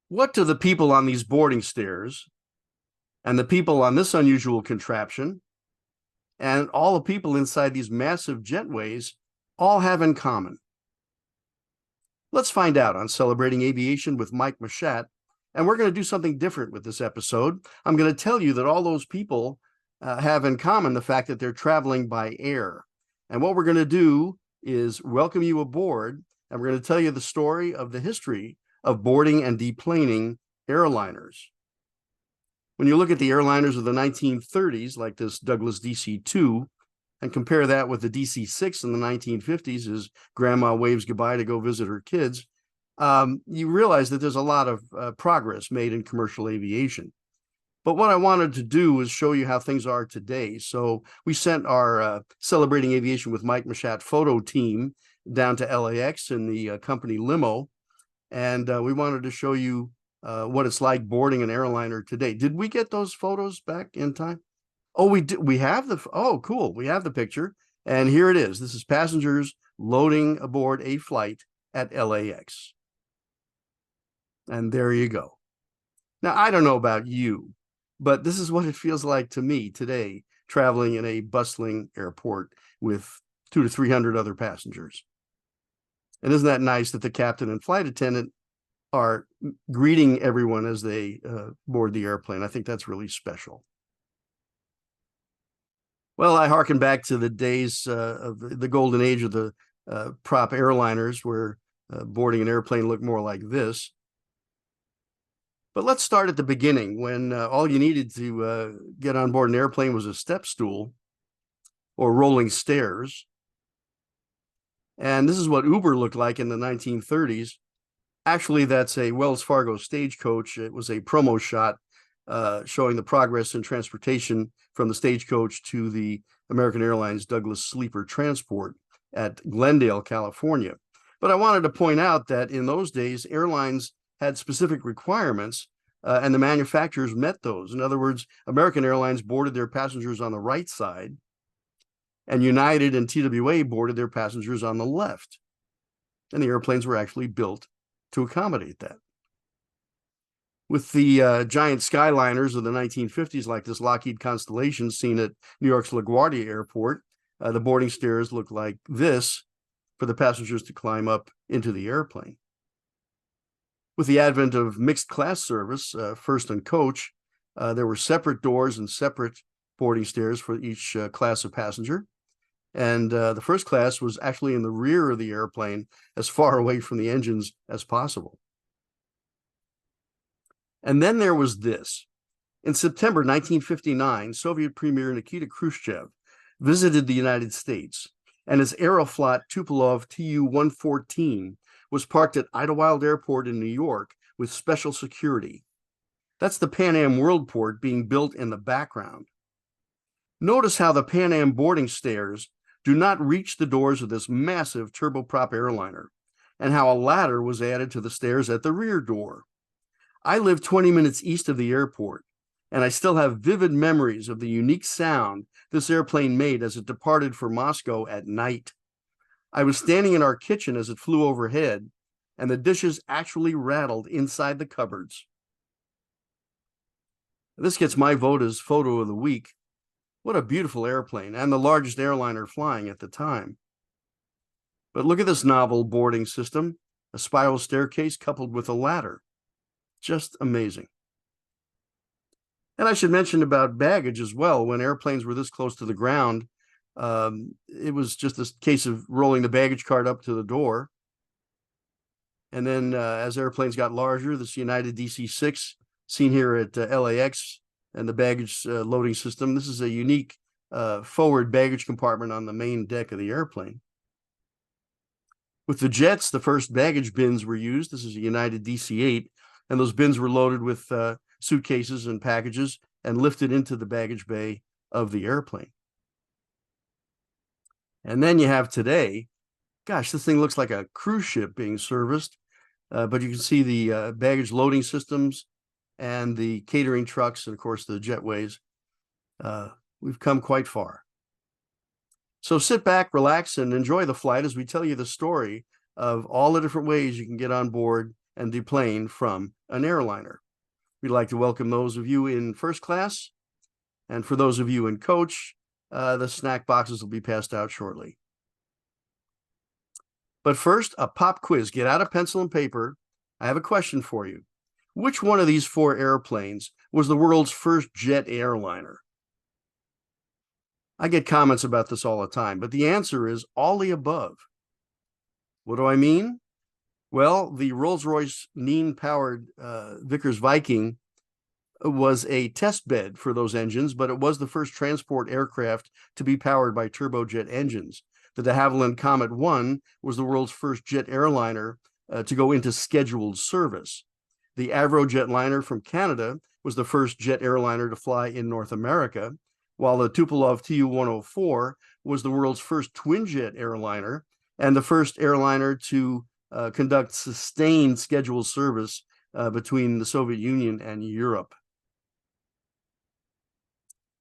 What do the people on these boarding stairs and the people on this unusual contraption and all the people inside these massive jetways all have in common? Let's find out on Celebrating Aviation with Mike Mashat. And we're going to do something different with this episode. I'm going to tell you that all those people have in common the fact that they're traveling by air. And what we're going to do is welcome you aboard, and we're going to tell you the story of the history of boarding and deplaning airliners. When you look at the airliners of the 1930s, like this Douglas DC-2, and compare that with the DC-6 in the 1950s as grandma waves goodbye to go visit her kids, you realize that there's a lot of progress made in commercial aviation. But what I wanted to do is show you how things are today. So we sent our Celebrating Aviation with Mike Mashat photo team down to LAX in the company limo, and we wanted to show you what it's like boarding an airliner today. Did we get those photos back in time? Oh, we did. We have oh, cool. We have the picture. And here it is. This is passengers loading aboard a flight at LAX. And there you go. Now, I don't know about you, but this is what it feels like to me today, traveling in a bustling airport with 200 to 300 other passengers. And isn't that nice that the captain and flight attendant are greeting everyone as they board the airplane? I think that's really special. Well, I harken back to the days of the golden age of the prop airliners, where boarding an airplane looked more like this. But let's start at the beginning, when all you needed to get on board an airplane was a step stool or rolling stairs. And this is what Uber looked like in the 1930s. Actually, that's a Wells Fargo stagecoach. It was a promo shot showing the progress in transportation from the stagecoach to the American Airlines Douglas Sleeper transport at Glendale, California. But I wanted to point out that in those days, airlines had specific requirements, and the manufacturers met those. In other words, American Airlines boarded their passengers on the right side, and United and TWA boarded their passengers on the left. And the airplanes were actually built to accommodate that. With the giant skyliners of the 1950s, like this Lockheed Constellation seen at New York's LaGuardia Airport, the boarding stairs looked like this for the passengers to climb up into the airplane. With the advent of mixed class service, first and coach, there were separate doors and separate boarding stairs for each class of passenger. And the first class was actually in the rear of the airplane, as far away from the engines as possible. And then there was this. In September 1959, Soviet Premier Nikita Khrushchev visited the United States, and his Aeroflot Tupolev Tu-114 was parked at Idlewild Airport in New York with special security. That's the Pan Am Worldport being built in the background. Notice how the Pan Am boarding stairs do not reach the doors of this massive turboprop airliner, and how a ladder was added to the stairs at the rear door. I live 20 minutes east of the airport, and I still have vivid memories of the unique sound this airplane made as it departed for Moscow at night. I was standing in our kitchen as it flew overhead, and the dishes actually rattled inside the cupboards. This gets my vote as photo of the week. What a beautiful airplane, and the largest airliner flying at the time. But look at this novel boarding system, a spiral staircase coupled with a ladder. Just amazing. And I should mention about baggage as well. When airplanes were this close to the ground, it was just a case of rolling the baggage cart up to the door. And then as airplanes got larger, this United DC-6 seen here at LAX and the baggage loading system. This is a unique forward baggage compartment on the main deck of the airplane. With the jets, the first baggage bins were used. This is a United DC-8, and those bins were loaded with suitcases and packages and lifted into the baggage bay of the airplane. And then you have today, gosh, this thing looks like a cruise ship being serviced, but you can see the baggage loading systems and the catering trucks, and of course the jetways. We've come quite far. So sit back, relax, and enjoy the flight as we tell you the story of all the different ways you can get on board and deplane from an airliner. We'd like to welcome those of you in first class, and for those of you in coach, the snack boxes will be passed out shortly. But first, a pop quiz. Get out a pencil and paper. I have a question for you. Which one of these 4 airplanes was the world's first jet airliner? I get comments about this all the time, but the answer is all the above. What do I mean? Well, the Rolls-Royce Nene-powered Vickers Viking was a test bed for those engines, but it was the first transport aircraft to be powered by turbojet engines. The de Havilland Comet 1 was the world's first jet airliner to go into scheduled service. The Avro jetliner from Canada was the first jet airliner to fly in North America, while the Tupolev Tu-104 was the world's first twin-jet airliner and the first airliner to conduct sustained scheduled service between the Soviet Union and Europe.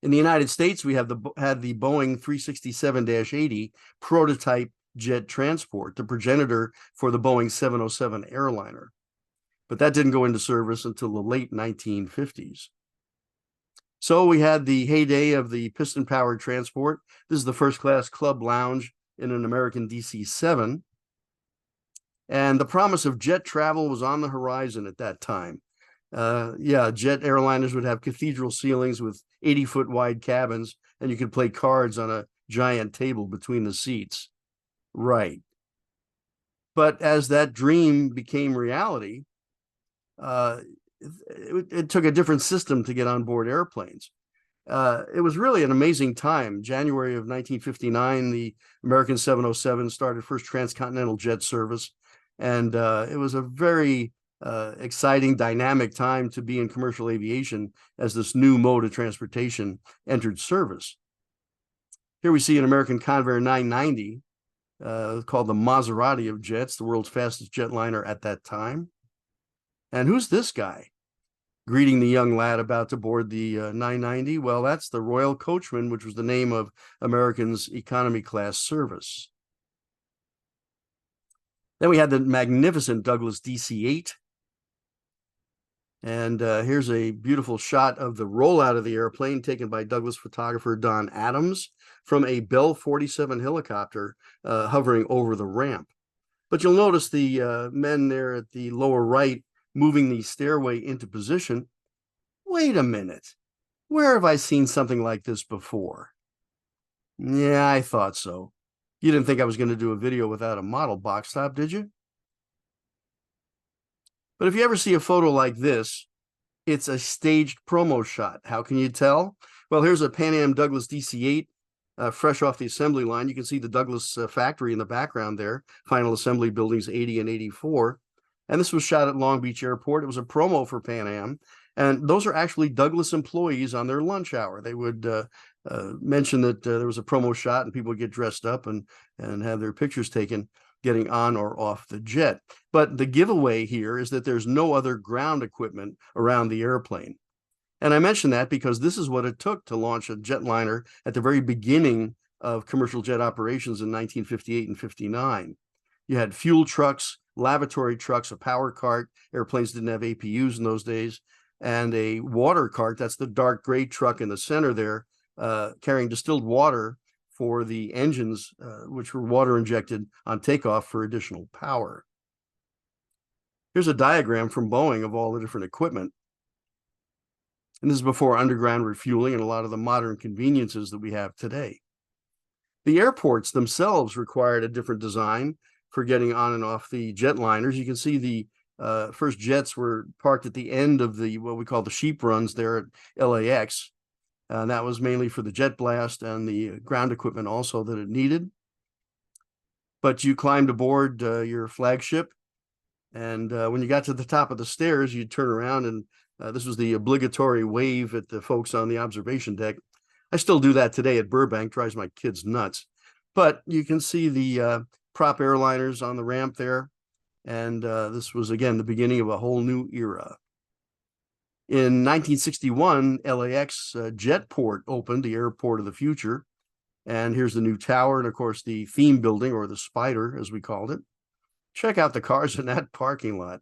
In the United States, we had the Boeing 367-80 prototype jet transport, the progenitor for the Boeing 707 airliner. But that didn't go into service until the late 1950s. So we had the heyday of the piston-powered transport. This is the first-class club lounge in an American DC-7. And the promise of jet travel was on the horizon at that time. Jet airliners would have cathedral ceilings with 80-foot wide cabins, and you could play cards on a giant table between the seats. Right. But as that dream became reality, it took a different system to get on board airplanes. It was really an amazing time. January of 1959, the American 707 started first transcontinental jet service, and it was a very exciting, dynamic time to be in commercial aviation as this new mode of transportation entered service. Here we see an American Convair 990 called the Maserati of jets, the world's fastest jetliner at that time. And who's this guy greeting the young lad about to board the 990? Well, that's the Royal Coachman, which was the name of American's economy class service. Then we had the magnificent Douglas DC-8. And here's a beautiful shot of the rollout of the airplane taken by Douglas photographer Don Adams from a Bell 47 helicopter hovering over the ramp. But you'll notice the men there at the lower right moving the stairway into position. Wait a minute. Where have I seen something like this before? Yeah, I thought so. You didn't think I was going to do a video without a model box top, did you? But if you ever see a photo like this, it's a staged promo shot. How can you tell? Well, here's a Pan Am Douglas DC-8 fresh off the assembly line. You can see the Douglas factory in the background there, final assembly buildings 80 and 84. And this was shot at Long Beach Airport. It was a promo for Pan Am. And those are actually Douglas employees on their lunch hour. They would mention that there was a promo shot and people would get dressed up and have their pictures taken getting on or off the jet. But the giveaway here is that there's no other ground equipment around the airplane. And I mention that because this is what it took to launch a jetliner at the very beginning of commercial jet operations in 1958 and 59. You had fuel trucks, lavatory trucks, a power cart. Airplanes didn't have APUs in those days. And a water cart, that's the dark gray truck in the center there, carrying distilled water for the engines, which were water injected on takeoff for additional power. Here's a diagram from Boeing of all the different equipment. And this is before underground refueling and a lot of the modern conveniences that we have today. The airports themselves required a different design for getting on and off the jetliners. You can see the first jets were parked at the end of the what we call the sheep runs there at LAX. And that was mainly for the jet blast and the ground equipment also that it needed. But you climbed aboard your flagship, and when you got to the top of the stairs, you'd turn around, and this was the obligatory wave at the folks on the observation deck. I still do that today at Burbank, drives my kids nuts. But you can see the prop airliners on the ramp there, and this was, again, the beginning of a whole new era. In 1961, LAX Jetport opened, the airport of the future. And here's the new tower and, of course, the theme building, or the Spider, as we called it. Check out the cars in that parking lot.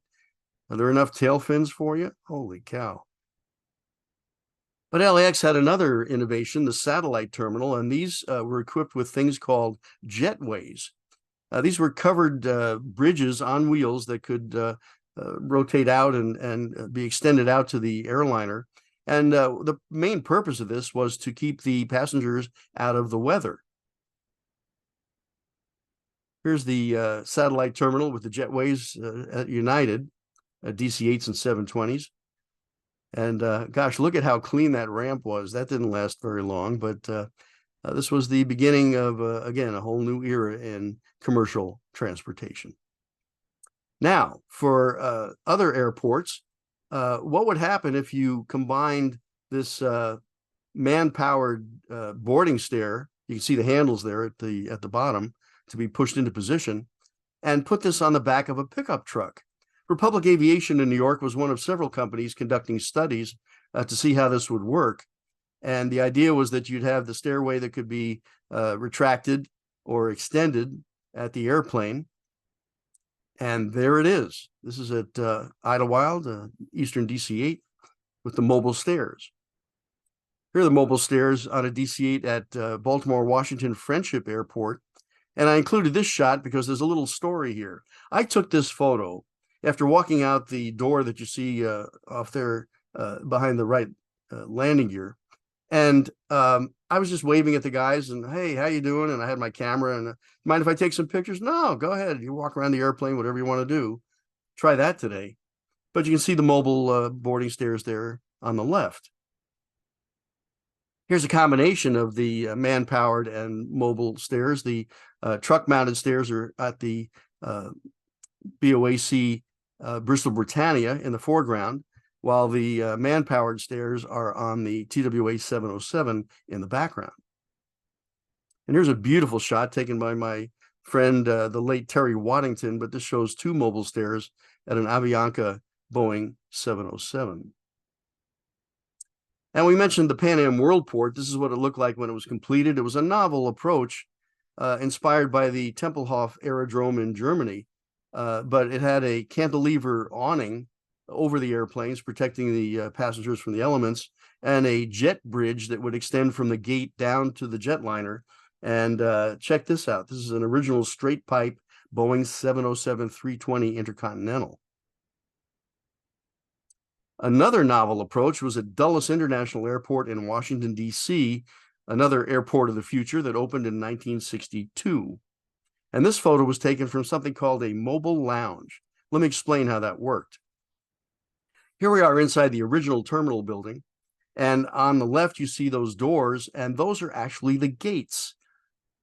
Are there enough tail fins for you? Holy cow. But LAX had another innovation, the satellite terminal, and these were equipped with things called jetways. These were covered bridges on wheels that could rotate out and be extended out to the airliner. And the main purpose of this was to keep the passengers out of the weather. Here's the satellite terminal with the jetways at United, DC-8s and 720s. And gosh, look at how clean that ramp was. That didn't last very long, but this was the beginning of, again, a whole new era in commercial transportation. Now, for other airports, what would happen if you combined this man-powered boarding stair? You can see the handles there at the bottom to be pushed into position, and put this on the back of a pickup truck. Republic Aviation in New York was one of several companies conducting studies to see how this would work. And the idea was that you'd have the stairway that could be retracted or extended at the airplane. And there it is. This is at Idlewild, Eastern DC-8, with the mobile stairs. Here are the mobile stairs on a DC-8 at Baltimore Washington Friendship Airport. And I included this shot because there's a little story here. I took this photo after walking out the door that you see off there behind the right landing gear. And I was just waving at the guys and, hey, how you doing? And I had my camera and mind if I take some pictures? No, go ahead. You walk around the airplane, whatever you want to do. Try that today. But you can see the mobile boarding stairs there on the left. Here's a combination of the man-powered and mobile stairs. The truck-mounted stairs are at the BOAC Bristol Britannia in the foreground, while the man-powered stairs are on the TWA 707 in the background. And here's a beautiful shot taken by my friend, the late Terry Waddington, but this shows two mobile stairs at an Avianca Boeing 707. And we mentioned the Pan Am Worldport. This is what it looked like when it was completed. It was a novel approach inspired by the Tempelhof Aerodrome in Germany, but it had a cantilever awning over the airplanes, protecting the passengers from the elements, and a jet bridge that would extend from the gate down to the jetliner. And check this out. This is an original straight pipe Boeing 707-320 Intercontinental. Another novel approach was at Dulles International Airport in Washington, D.C., another airport of the future that opened in 1962. And this photo was taken from something called a mobile lounge. Let me explain how that worked. Here we are inside the original terminal building, and on the left you see those doors, and those are actually the gates.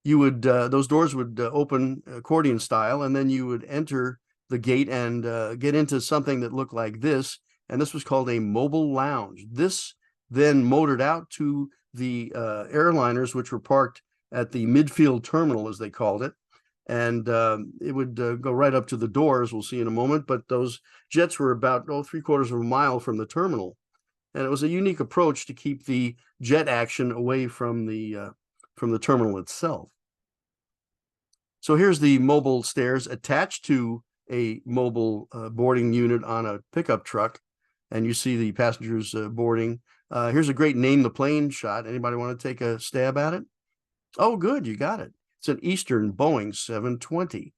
You would those doors would open accordion style, and then you would enter the gate and get into something that looked like this, and this was called a mobile lounge. This then motored out to the airliners, which were parked at the midfield terminal, as they called it. And it would go right up to the doors, we'll see in a moment. But those jets were about, 3/4 of a mile from the terminal. And it was a unique approach to keep the jet action away from the terminal itself. So here's the mobile stairs attached to a mobile boarding unit on a pickup truck. And you see the passengers boarding. Here's a great name the plane shot. Anybody want to take a stab at it? Oh, good, you got it. It's an Eastern Boeing 720.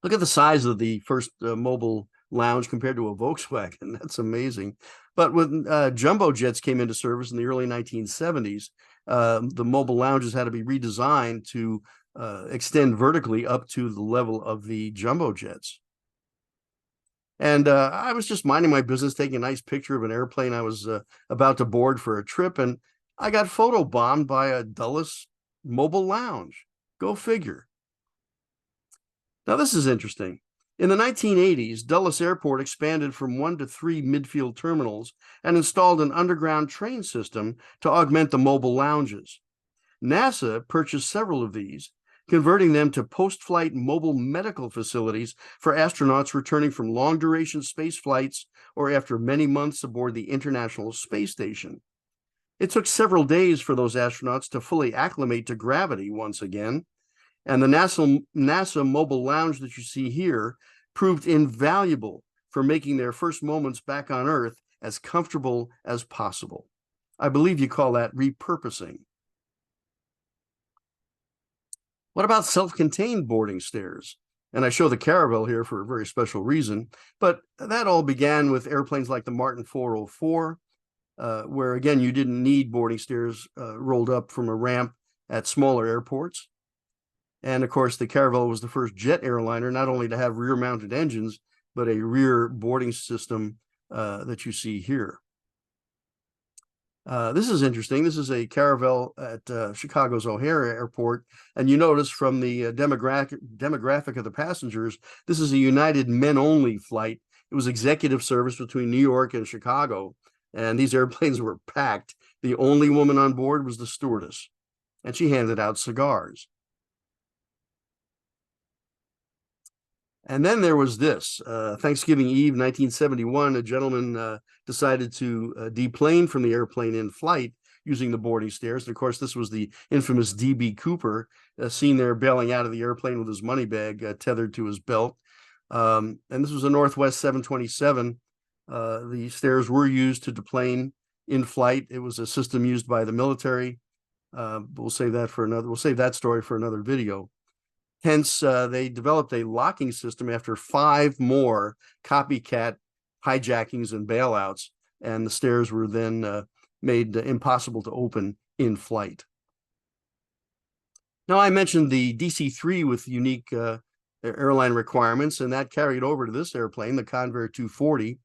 Look at the size of the first mobile lounge compared to a Volkswagen. That's amazing. But when jumbo jets came into service in the early 1970s, the mobile lounges had to be redesigned to extend vertically up to the level of the jumbo jets. And I was just minding my business, taking a nice picture of an airplane I was about to board for a trip, and I got photobombed by a Dulles mobile lounge. Go figure. Now, this is interesting. In the 1980s, Dulles Airport expanded from 1 to 3 midfield terminals and installed an underground train system to augment the mobile lounges. NASA purchased several of these, converting them to post-flight mobile medical facilities for astronauts returning from long-duration space flights or after many months aboard the International Space Station. It took several days for those astronauts to fully acclimate to gravity once again, and the NASA mobile lounge that you see here proved invaluable for making their first moments back on Earth as comfortable as possible. I believe you call that repurposing. What about self-contained boarding stairs? And I show the Caravelle here for a very special reason, but that all began with airplanes like the Martin 404, where again, you didn't need boarding stairs rolled up from a ramp at smaller airports. And of course, the Caravelle was the first jet airliner, not only to have rear-mounted engines, but a rear boarding system that you see here. This is interesting. This is a Caravelle at Chicago's O'Hare Airport. And you notice from the demographic of the passengers, this is a United men-only flight. It was executive service between New York and Chicago. And these airplanes were packed. The only woman on board was the stewardess. And she handed out cigars. And then there was this, Thanksgiving Eve, 1971, a gentleman decided to deplane from the airplane in flight using the boarding stairs. And of course, this was the infamous D.B. Cooper, seen there bailing out of the airplane with his money bag tethered to his belt. And this was a Northwest 727. The stairs were used to deplane in flight. It was a system used by the military. We'll save that story for another video. Hence, they developed a locking system after 5 more copycat hijackings and bailouts, and the stairs were then made impossible to open in flight. Now, I mentioned the DC-3 with unique airline requirements, and that carried over to this airplane, the Convair 240,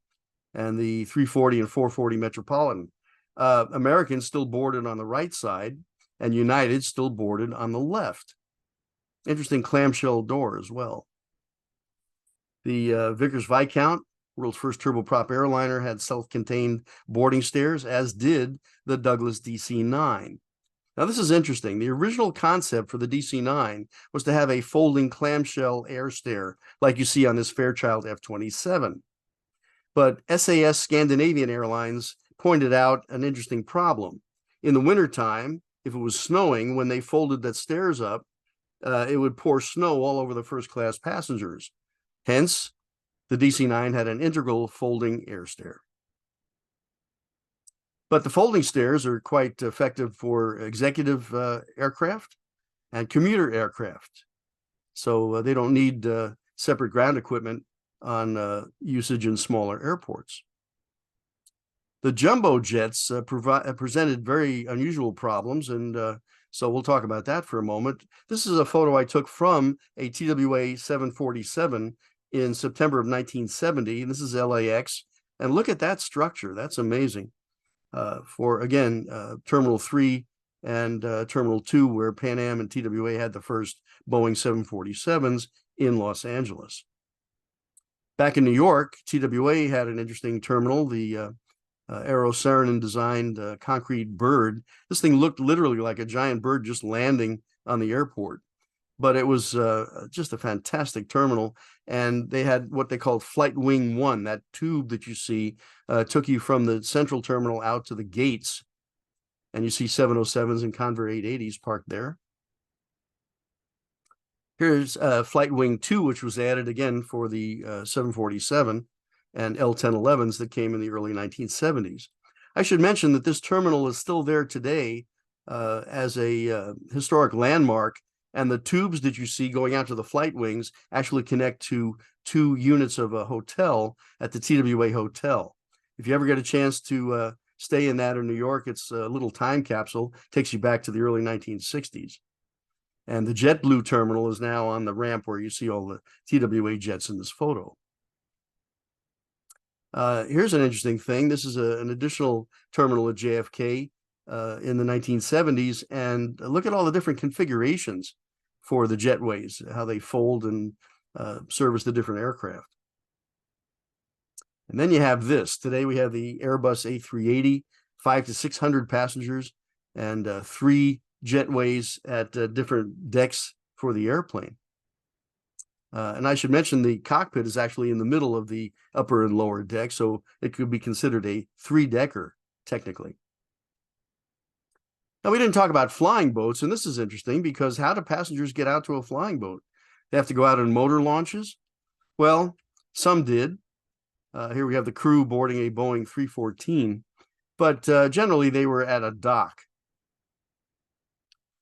and the 340 and 440 Metropolitan. American still boarded on the right side, and United still boarded on the left. Interesting clamshell door as well. The Vickers Viscount, world's first turboprop airliner, had self-contained boarding stairs, as did the Douglas DC-9. Now, this is interesting. The original concept for the DC-9 was to have a folding clamshell air stair, like you see on this Fairchild F-27. But SAS Scandinavian Airlines pointed out an interesting problem. In the wintertime, if it was snowing, when they folded that stairs up, it would pour snow all over the first-class passengers. Hence, the DC-9 had an integral folding air stair. But the folding stairs are quite effective for executive aircraft and commuter aircraft. So they don't need separate ground equipment on usage in smaller airports. The jumbo jets presented very unusual problems, and so we'll talk about that for a moment. This is a photo I took from a TWA 747 in September of 1970, and this is LAX. And look at that structure. That's amazing. For, again, Terminal 3 and Terminal 2, where Pan Am and TWA had the first Boeing 747s in Los Angeles. Back in New York, TWA had an interesting terminal, the Aero Saarinen designed concrete bird. This thing looked literally like a giant bird just landing on the airport, but it was just a fantastic terminal. And they had what they called Flight Wing 1, that tube that you see took you from the central terminal out to the gates. And you see 707s and Convair 880s parked there. Here's Flight Wing 2, which was added again for the 747. And L-1011s that came in the early 1970s. I should mention that this terminal is still there today as a historic landmark, and the tubes that you see going out to the flight wings actually connect to 2 units of a hotel at the TWA Hotel. If you ever get a chance to stay in that in New York, it's a little time capsule, takes you back to the early 1960s. And the JetBlue terminal is now on the ramp where you see all the TWA jets in this photo. Here's an interesting thing. This is an additional terminal at JFK in the 1970s. And look at all the different configurations for the Jetways, how they fold and service the different aircraft. And then you have this. Today we have the Airbus A380, 500 to 600 passengers, and 3 Jetways at different decks for the airplane. And I should mention the cockpit is actually in the middle of the upper and lower deck, so it could be considered a 3-decker, technically. Now, we didn't talk about flying boats, and this is interesting because how do passengers get out to a flying boat? They have to go out on motor launches? Well, Some did. Here we have the crew boarding a Boeing 314, but generally they were at a dock.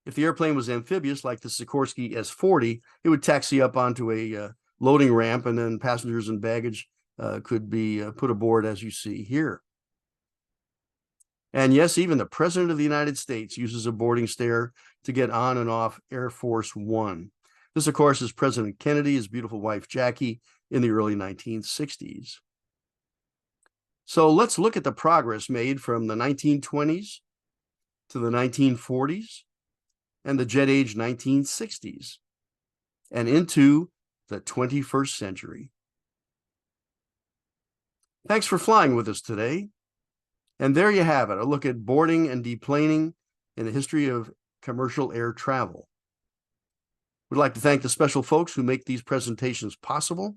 If the airplane was amphibious, like the Sikorsky S-40, it would taxi up onto a loading ramp, and then passengers and baggage could be put aboard, as you see here. And yes, even the President of the United States uses a boarding stair to get on and off Air Force One. This, of course, is President Kennedy, his beautiful wife, Jackie, in the early 1960s. So let's look at the progress made from the 1920s to the 1940s and the jet age 1960s and into the 21st century. Thanks for flying with us today. And there you have it, a look at boarding and deplaning in the history of commercial air travel. We'd like to thank the special folks who make these presentations possible.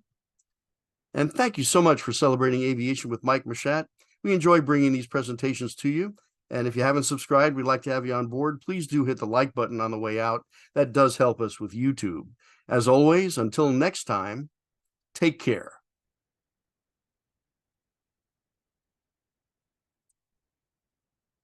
And thank you so much for celebrating aviation with Mike Machat. We enjoy bringing these presentations to you. And if you haven't subscribed, we'd like to have you on board. Please do hit the like button on the way out. That does help us with YouTube. As always, until next time, take care.